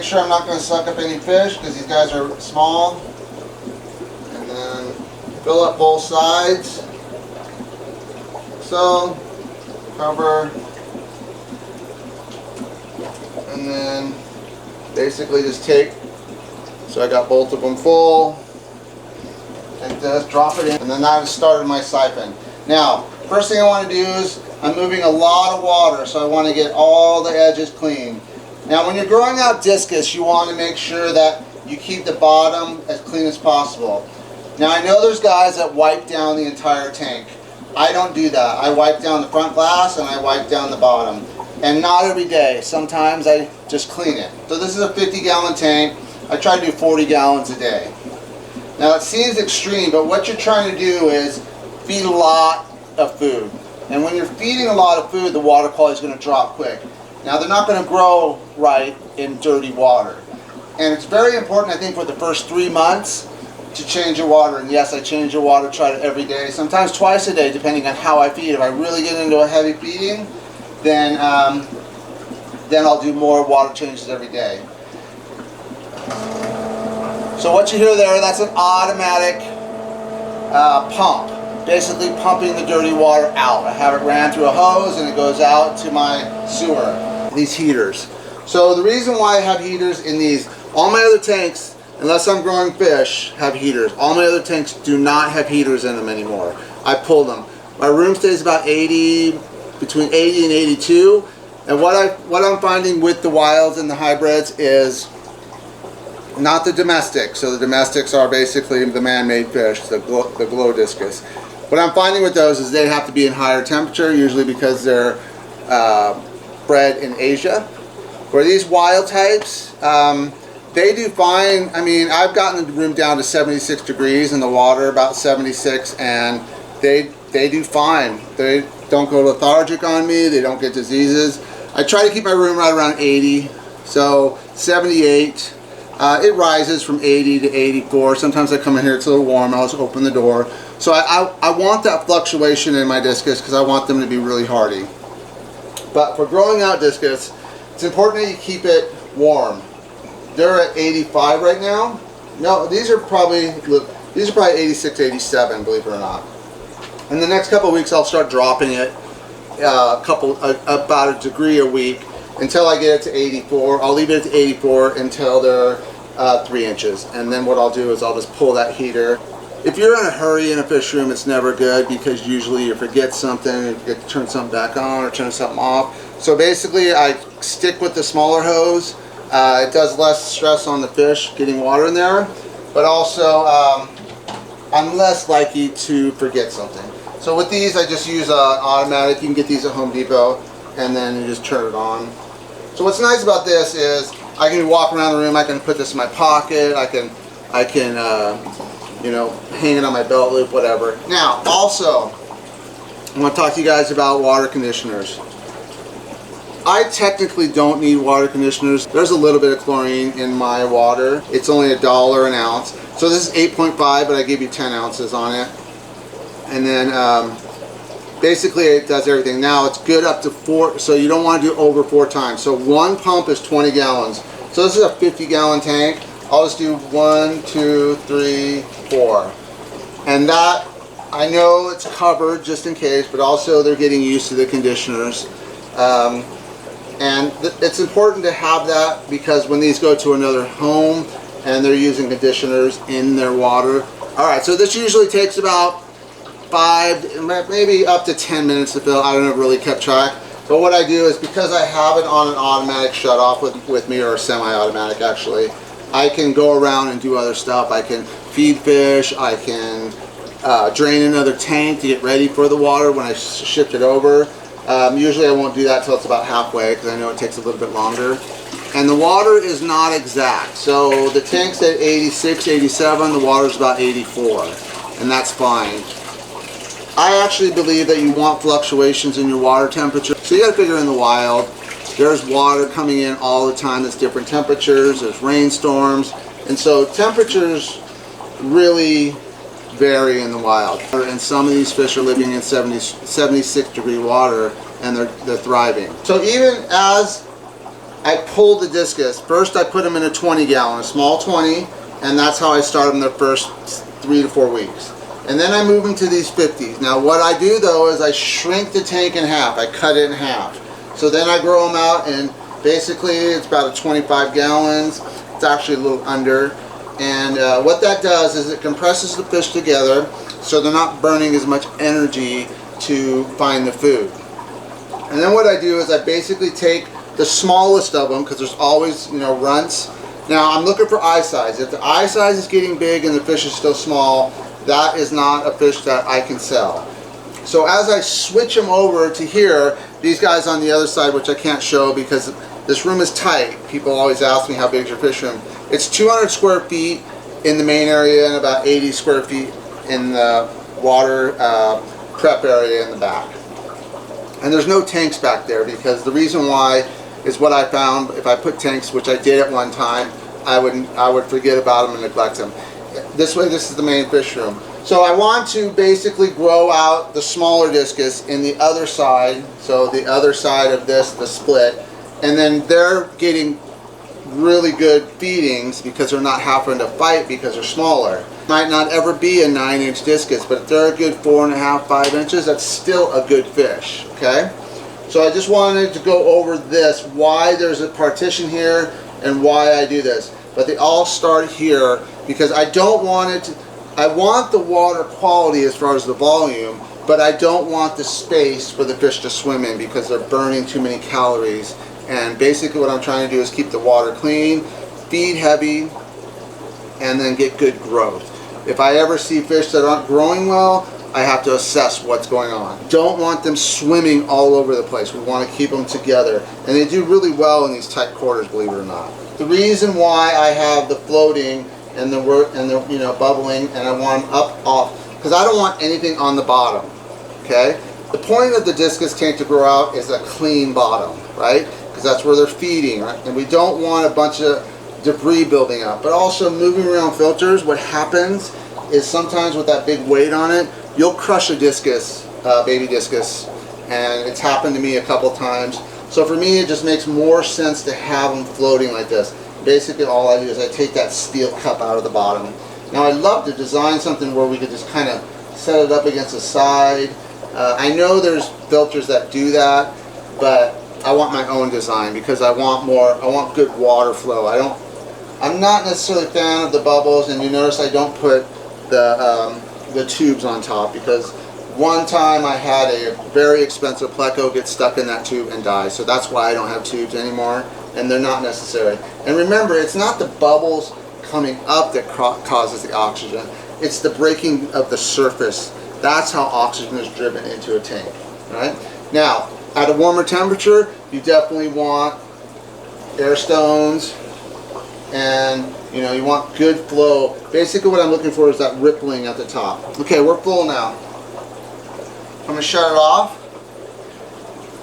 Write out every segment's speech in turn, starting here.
sure I'm not going to suck up any fish because these guys are small. And then fill up both sides. So, cover. And then basically just take, so I got both of them full, and just drop it in, and then I've started my siphon. Now, first thing I want to do is, I'm moving a lot of water, so I want to get all the edges clean. Now when you're growing out discus, you want to make sure that you keep the bottom as clean as possible. Now I know there's guys that wipe down the entire tank. I don't do that. I wipe down the front glass and I wipe down the bottom. And not every day. Sometimes I just clean it. So this is a 50-gallon tank. I try to do 40 gallons a day. Now it seems extreme, but what you're trying to do is feed a lot of food. And when you're feeding a lot of food, the water quality is going to drop quick. Now they're not going to grow right in dirty water. And it's very important, I think, for the first 3 months to change your water. And yes, I change your water, try it every day, sometimes twice a day, depending on how I feed. If I really get into a heavy feeding, then I'll do more water changes every day. So what you hear there, that's an automatic pump, basically pumping the dirty water out. I have it ran through a hose and it goes out to my sewer. These heaters. So the reason why I have heaters in these, all my other tanks, unless I'm growing fish, have heaters. All my other tanks do not have heaters in them anymore. I pull them. My room stays about 80, between 80 and 82, and what I'm finding with the wilds and the hybrids is not the domestics. So the domestics are basically the man-made fish, the glow discus. What I'm finding with those is they have to be in higher temperature, usually because they're bred in Asia. For these wild types, they do fine. I mean, I've gotten the room down to 76 degrees and the water about 76, and they do fine. They don't go lethargic on me, they don't get diseases. I try to keep my room right around 80, so 78. It rises from 80 to 84. Sometimes I come in here, it's a little warm, I'll just open the door. So I want that fluctuation in my discus because I want them to be really hardy. But for growing out discus, it's important that you keep it warm. They're at 85 right now. No, these are probably 86, 87, believe it or not. In the next couple of weeks, I'll start dropping it about a degree a week until I get it to 84. I'll leave it at 84 until they're 3 inches. And then what I'll do is I'll just pull that heater. If you're in a hurry in a fish room, it's never good because usually you forget something, you forget to turn something back on or turn something off. So basically, I stick with the smaller hose. It does less stress on the fish getting water in there, but also I'm less likely to forget something. So with these, I just use automatic. You can get these at Home Depot, and then you just turn it on. So what's nice about this is I can walk around the room. I can put this in my pocket. I can you know, hang it on my belt loop, whatever. Now, also, I want to talk to you guys about water conditioners. I technically don't need water conditioners. There's a little bit of chlorine in my water. It's only $1 an ounce. So this is 8.5, but I gave you 10 ounces on it. And then basically it does everything. Now it's good up to 4, so you don't want to do over 4 times. So one pump is 20 gallons. So this is a 50-gallon tank. I'll just do 1, 2, 3, 4. And that, I know it's covered just in case, but also they're getting used to the conditioners. And it's important to have that because when these go to another home and they're using conditioners in their water. Alright, so this usually takes about 5, maybe up to 10 minutes to fill. I don't know, really kept track. But what I do is because I have it on an automatic shut off with me, or a semi-automatic actually, I can go around and do other stuff. I can feed fish, I can drain another tank to get ready for the water when I shift it over. Usually I won't do that till it's about halfway because I know it takes a little bit longer. And the water is not exact. So the tank's at 86, 87, the water's about 84. And that's fine. I actually believe that you want fluctuations in your water temperature. So you gotta figure in the wild, there's water coming in all the time that's different temperatures, there's rainstorms. And so temperatures really vary in the wild. And some of these fish are living in 76 degree water and they're thriving. So even as I pull the discus. First I put them in a 20 gallon, a small 20, and that's how I start them the first 3 to 4 weeks. And then I move them to these 50s. Now what I do though is I shrink the tank in half. I cut it in half. So then I grow them out, and basically it's about a 25 gallons. It's actually a little under. And what that does is it compresses the fish together so they're not burning as much energy to find the food. And then what I do is I basically take the smallest of them, because there's always, you know, runts. Now I'm looking for eye size. If the eye size is getting big and the fish is still small, that is not a fish that I can sell. So as I switch them over to here, these guys on the other side, which I can't show because this room is tight. People always ask me how big is your fish room. It's 200 square feet in the main area and about 80 square feet in the water prep area in the back. And there's no tanks back there, because the reason why is what I found, if I put tanks, which I did at one time, I would forget about them and neglect them. This way, this is the main fish room. So I want to basically grow out the smaller discus in the other side, so the other side of this, the split, and then they're getting really good feedings because they're not having to fight because they're smaller. Might not ever be a 9-inch discus, but if they're a good 4.5, 5 inches, that's still a good fish, okay? So I just wanted to go over this, why there's a partition here and why I do this. But they all start here because I don't want it to, I want the water quality as far as the volume, but I don't want the space for the fish to swim in because they're burning too many calories. And basically what I'm trying to do is keep the water clean, feed heavy, and then get good growth. If I ever see fish that aren't growing well, I have to assess what's going on. Don't want them swimming all over the place. We want to keep them together. And they do really well in these tight quarters, believe it or not. The reason why I have the floating and the you know, bubbling, and I want them up off, because I don't want anything on the bottom, okay? The point of the discus tank to grow out is a clean bottom, right? Because that's where they're feeding, right? And we don't want a bunch of debris building up. But also moving around filters, what happens is sometimes with that big weight on it, you'll crush a discus, baby discus, and it's happened to me a couple times. So for me, it just makes more sense to have them floating like this. Basically all I do is I take that steel cup out of the bottom. Now I'd love to design something where we could just kind of set it up against the side. I know there's filters that do that, but I want my own design because I want good water flow. I'm not necessarily a fan of the bubbles, and you notice I don't put the tubes on top, because one time I had a very expensive pleco get stuck in that tube and die. So that's why I don't have tubes anymore, and they're not necessary. And remember, it's not the bubbles coming up that causes the oxygen. It's the breaking of the surface. That's how oxygen is driven into a tank, right? Now, at a warmer temperature, you definitely want air stones, and you know, you want good flow. Basically what I'm looking for is that rippling at the top. Okay, we're full now. I'm gonna shut it off.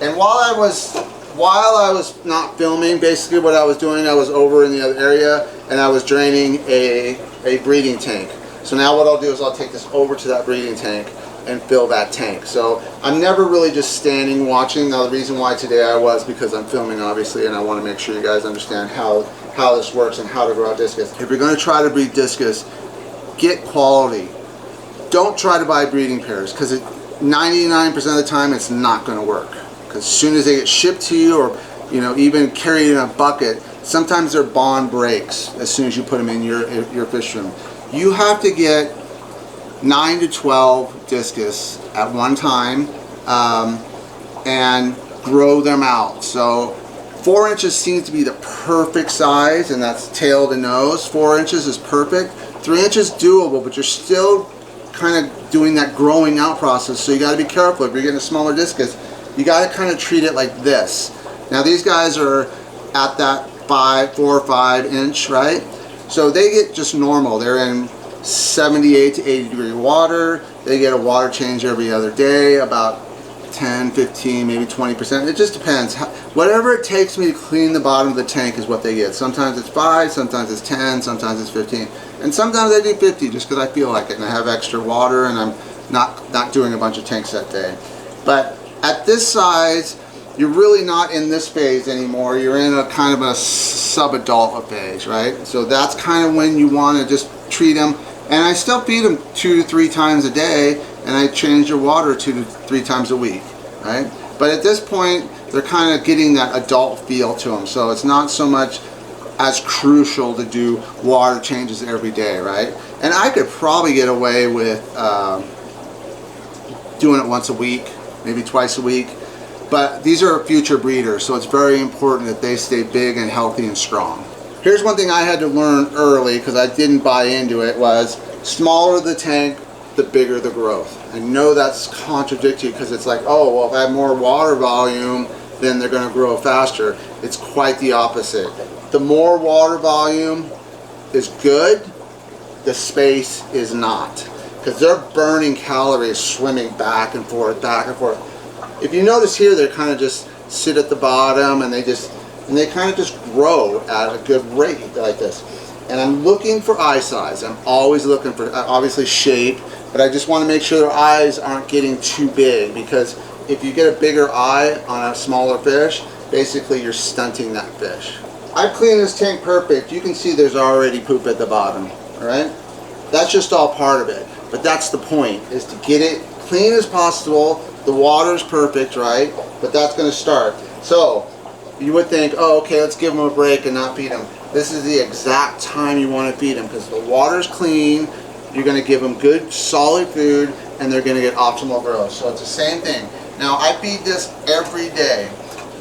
And while I was not filming, basically what I was doing, I was over in the other area and I was draining a breeding tank. So now what I'll do is I'll take this over to that breeding tank and fill that tank. So I'm never really just standing watching. Now the reason why today I was because I'm filming, obviously, and I want to make sure you guys understand how this works and how to grow out discus. If you're going to try to breed discus, get quality. Don't try to buy breeding pairs, because 99% of the time it's not going to work. Because as soon as they get shipped to you, or you know, even carried in a bucket, sometimes their bond breaks as soon as you put them in your fish room. You have to get 9 to 12 discus at one time and grow them out. So 4 inches seems to be the perfect size, and that's tail to nose. 4 inches is perfect. 3 inches doable, but you're still kind of doing that growing out process, so you got to be careful. If you're getting a smaller discus, you got to kind of treat it like this. Now these guys are at that 4 or 5 inch, right? So they get just normal. They're in 78 to 80 degree water. They get a water change every other day, about 10, 15, maybe 20%. It just depends. Whatever it takes me to clean the bottom of the tank is what they get. Sometimes it's 5, sometimes it's 10, sometimes it's 15. And sometimes I do 50 just because I feel like it and I have extra water and I'm not doing a bunch of tanks that day. But at this size, you're really not in this phase anymore. You're in a kind of a subadult phase, right? So that's kind of when you want to just treat them. And I still feed them 2 to 3 times a day, and I change their water 2 to 3 times a week, right? But at this point, they're kind of getting that adult feel to them. So it's not so much as crucial to do water changes every day, right? And I could probably get away with doing it once a week, maybe twice a week. But these are future breeders, so it's very important that they stay big and healthy and strong. Here's one thing I had to learn early, because I didn't buy into it, was smaller the tank, the bigger the growth. I know that's contradictory, because it's like, oh, well, if I have more water volume, then they're going to grow faster. It's quite the opposite. The more water volume is good, the space is not. Because they're burning calories swimming back and forth, back and forth. If you notice here, they kind of just sit at the bottom, and they kind of just grow at a good rate like this. And I'm looking for eye size. I'm always looking for, obviously, shape, but I just want to make sure their eyes aren't getting too big, because if you get a bigger eye on a smaller fish, basically you're stunting that fish. I've cleaned this tank perfect. You can see there's already poop at the bottom, all right? That's just all part of it. But that's the point, is to get it clean as possible. The water's perfect, right? But that's going to start. So you would think, oh, okay, let's give them a break and not feed them. This is the exact time you want to feed them, because the water's clean. You're going to give them good, solid food, and they're going to get optimal growth. So it's the same thing. Now, I feed this every day.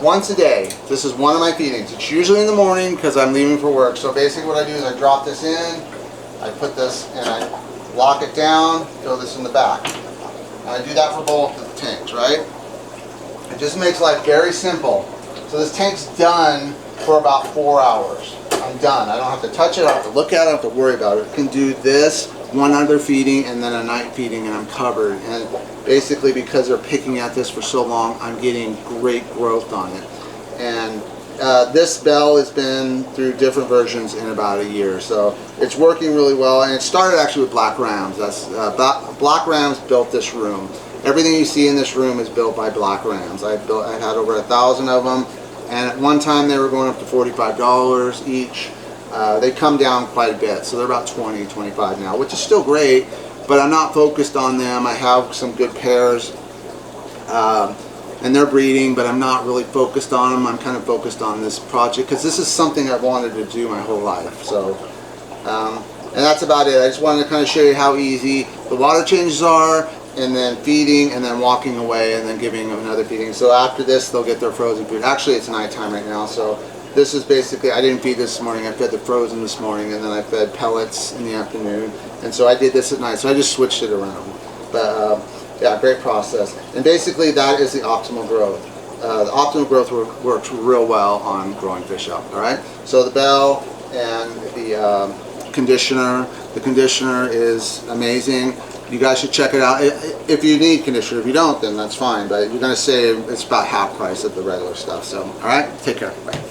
Once a day. This is one of my feedings. It's usually in the morning because I'm leaving for work. So basically what I do is I drop this in, I put this, and I lock it down, throw this in the back. And I do that for both of the tanks, right? It just makes life very simple. So this tank's done for about 4 hours. I'm done. I don't have to touch it, I don't have to look at it, I don't have to worry about it. I can do this, one other feeding, and then a night feeding, and I'm covered. And basically, because they're picking at this for so long, I'm getting great growth on it. And this bell has been through different versions in about a year, so it's working really well. And it started actually with Black Rams. That's Black Rams built this room. Everything you see in this room is built by Black Rams. I had over 1,000 of them, and at one time they were going up to $45 each. They come down quite a bit, so they're about 20, 25 now, which is still great, but I'm not focused on them. I have some good pairs, and they're breeding, but I'm not really focused on them. I'm kind of focused on this project, because this is something I've wanted to do my whole life. So, and that's about it. I just wanted to kind of show you how easy the water changes are, and then feeding, and then walking away, and then giving them another feeding. So after this, they'll get their frozen food. Actually, it's nighttime right now, so this is basically, I didn't feed this morning. I fed the frozen this morning, and then I fed pellets in the afternoon. And so I did this at night, so I just switched it around. But yeah, great process. And basically that is the optimal growth. The optimal growth works real well on growing fish up, all right? So the bell and the conditioner. The conditioner is amazing. You guys should check it out. If you need conditioner, if you don't, then that's fine. But you're going to save, it's about half price of the regular stuff. So, all right, take care. Bye.